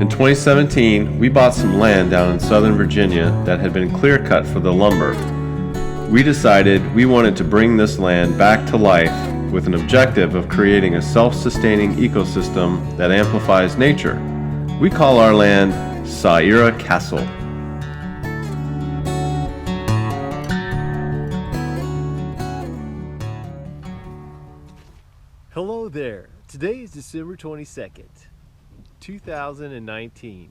In 2017, we bought some land down in Southern Virginia that had been clear cut for the lumber. We decided we wanted to bring this land back to life with an objective of creating a self-sustaining ecosystem that amplifies nature. We call our land Ca Ira Castle. Hello there. Today is December 22nd, 2019.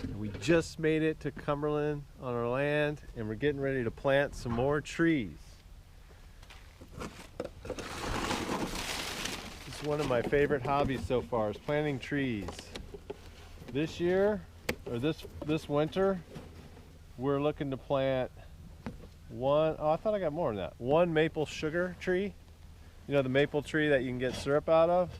And we just made it to Cumberland on our land, and we're getting ready to plant some more trees. It's one of my favorite hobbies so far, is planting trees. This year, or this winter, we're looking to plant I thought I got more than that. One maple sugar tree. You know, the maple tree that you can get syrup out of.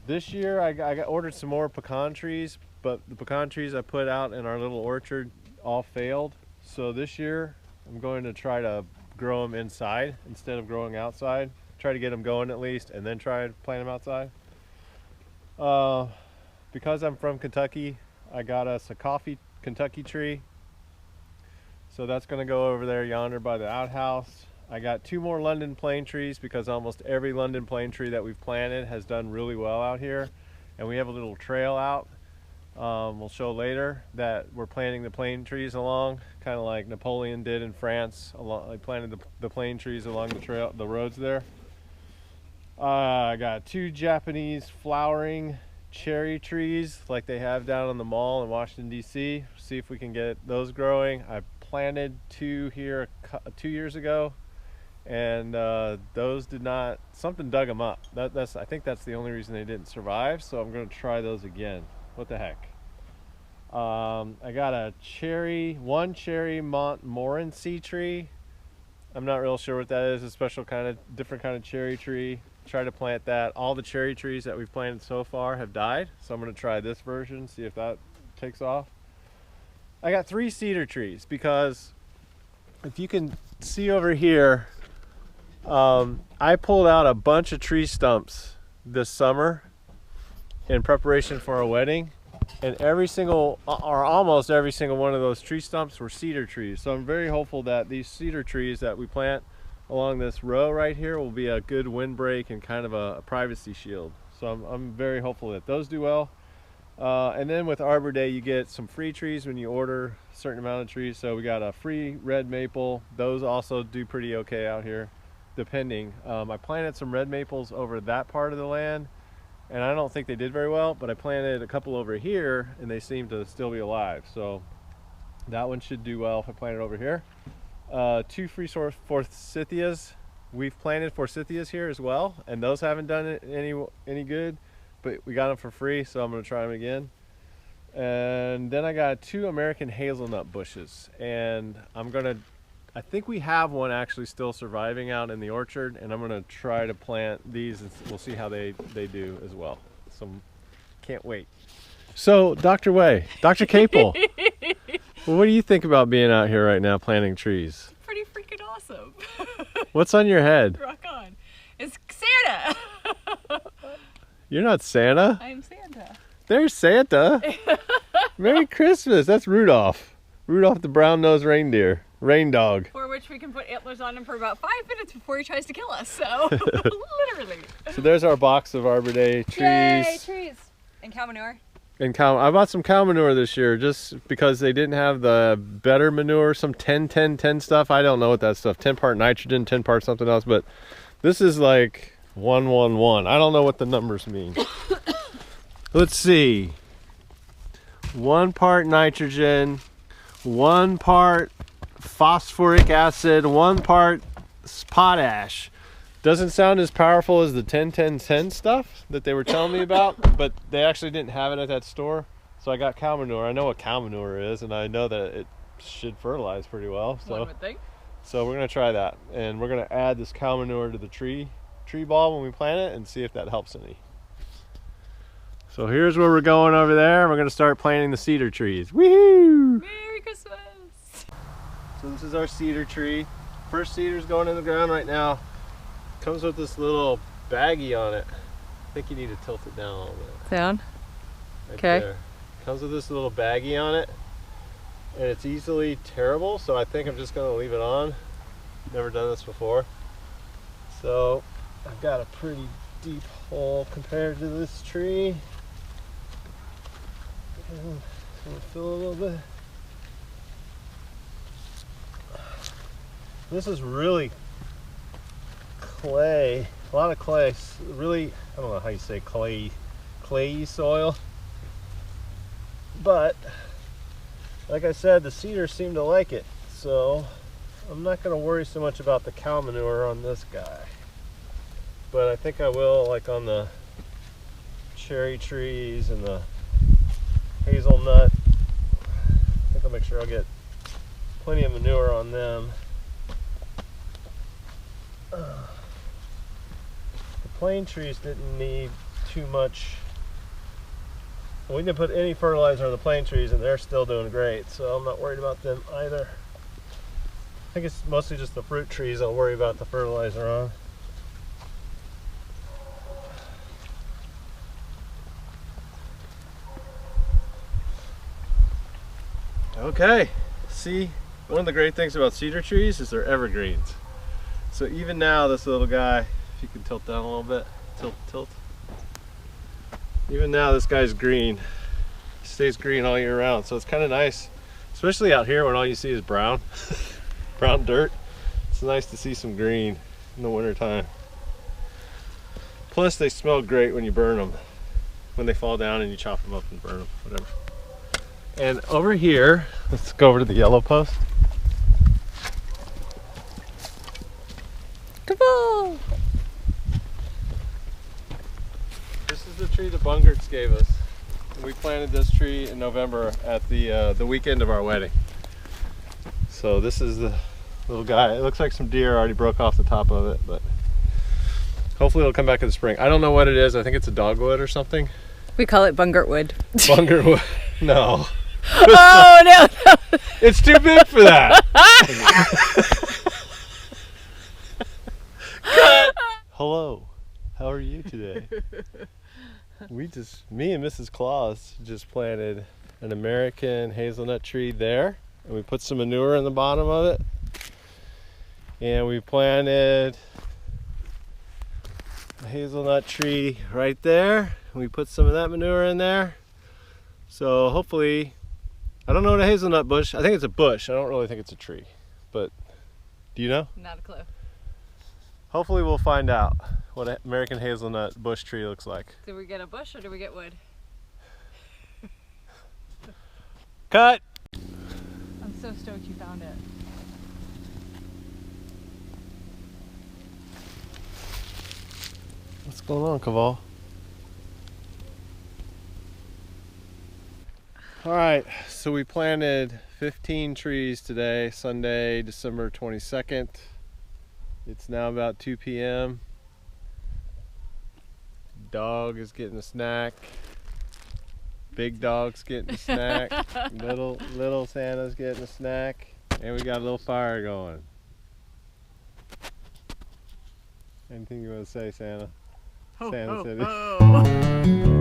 This year I ordered some more pecan trees, but the pecan trees I put out in our little orchard all failed. So this year I'm going to try to grow them inside instead of growing outside. Try to get them going at least, and then try to plant them outside. Because I'm from Kentucky, I got us a coffee Kentucky tree. So that's going to go over there yonder by the outhouse. I got 2 more London plane trees because almost every London plane tree that we've planted has done really well out here. And we have a little trail out, we'll show later, that we're planting the plane trees along, kind of like Napoleon did in France. He planted the plane trees along the roads there. I got 2 Japanese flowering cherry trees like they have down on the mall in Washington, D.C. See if we can get those growing. I planted 2 here 2 years ago. And those did not, something dug them up. I think that's the only reason they didn't survive, so I'm going to try those again. What the heck. I got one cherry Montmorency tree. I'm not real sure what that is. A different kind of cherry tree. Try to plant that. All the cherry trees that we've planted so far have died, so I'm going to try this version, see if that takes off. I got 3 cedar trees because if you can see over here, I pulled out a bunch of tree stumps this summer in preparation for a wedding, and almost every single one of those tree stumps were cedar trees. So I'm very hopeful that these cedar trees that we plant along this row right here will be a good windbreak and kind of a privacy shield. So I'm very hopeful that those do well. And then with Arbor Day, you get some free trees when you order a certain amount of trees. So we got a free red maple. Those also do pretty okay out here, depending. I planted some red maples over that part of the land, and I don't think they did very well, but I planted a couple over here and they seem to still be alive. So that one should do well if I plant it over here. 2 free forsythias. We've planted forsythias here as well, and those haven't done it any good, but we got them for free, so I'm going to try them again. And then I got 2 American hazelnut bushes, and I think we have one actually still surviving out in the orchard, and I'm going to try to plant these, and we'll see how they do as well. So can't wait. So Dr. Capel, well, what do you think about being out here right now planting trees? Pretty freaking awesome. What's on your head? Rock on. It's Santa. You're not Santa. I'm Santa. There's Santa. Merry Christmas. That's Rudolph. Rudolph the brown-nosed reindeer. Rain dog. For which we can put antlers on him for about 5 minutes before he tries to kill us. So, literally. So there's our box of Arbor Day trees. Yay, trees. And cow manure. I bought some cow manure this year just because they didn't have the better manure, some 10-10-10 stuff. I don't know what that stuff, 10 part nitrogen, 10 part something else, but this is like 1-1-1. I don't know what the numbers mean. Let's see. 1 part nitrogen, 1 part phosphoric acid, 1 part potash. Doesn't sound as powerful as the 10-10-10 stuff that they were telling me about, but they actually didn't have it at that store. So I got cow manure. I know what cow manure is, and I know that it should fertilize pretty well. One would think. So we're going to try that, and we're going to add this cow manure to the tree ball when we plant it and see if that helps any. So here's where we're going over there. We're going to start planting the cedar trees. Woohoo! Merry Christmas! So this is our cedar tree. First cedar's going in the ground right now. Comes with this little baggie on it. I think you need to tilt it down a little bit. Down? Right 'Kay. there. Comes with this little baggie on it, and it's easily tearable, so I think I'm just gonna leave it on. Never done this before. So I've got a pretty deep hole compared to this tree. And it's gonna fill a little bit. This is really clay, a lot of clay, really, I don't know how you say clayey soil. But like I said, the cedars seem to like it, so I'm not going to worry so much about the cow manure on this guy. But I think I will, like on the cherry trees and the hazelnut. I think I'll make sure I'll get plenty of manure on them. The plane trees didn't need too much. We didn't put any fertilizer on the plane trees and they're still doing great, so I'm not worried about them either. I think it's mostly just the fruit trees I'll worry about the fertilizer on. Okay, see, one of the great things about cedar trees is they're evergreens. So even now, this little guy, if you can tilt down a little bit, tilt. Even now, this guy's green. He stays green all year round, so it's kind of nice, especially out here when all you see is brown, brown dirt. It's nice to see some green in the wintertime. Plus, they smell great when you burn them, when they fall down and you chop them up and burn them, whatever. And over here, let's go over to the yellow post. Kaboom! This is the tree the Bungarts gave us. And we planted this tree in November at the weekend of our wedding. So this is the little guy. It looks like some deer already broke off the top of it, but hopefully it'll come back in the spring. I don't know what it is. I think it's a dogwood or something. We call it Bungart wood. Bungart wood. No. Oh no! It's too big for that. Hello. How are you today? Me and Mrs. Claus just planted an American hazelnut tree there, and we put some manure in the bottom of it. And we planted a hazelnut tree right there. We put some of that manure in there. So hopefully, I don't know what a hazelnut bush, I think it's a bush. I don't really think it's a tree, but do you know? Not a clue. Hopefully we'll find out what an American hazelnut bush tree looks like. Did we get a bush or did we get wood? Cut! I'm so stoked you found it. What's going on, Caval? Alright, so we planted 15 trees today, Sunday, December 22nd. It's now about 2 p.m. Dog is getting a snack. Big dog's getting a snack. Little Santa's getting a snack. And we got a little fire going. Anything you want to say, Santa? Santa said it.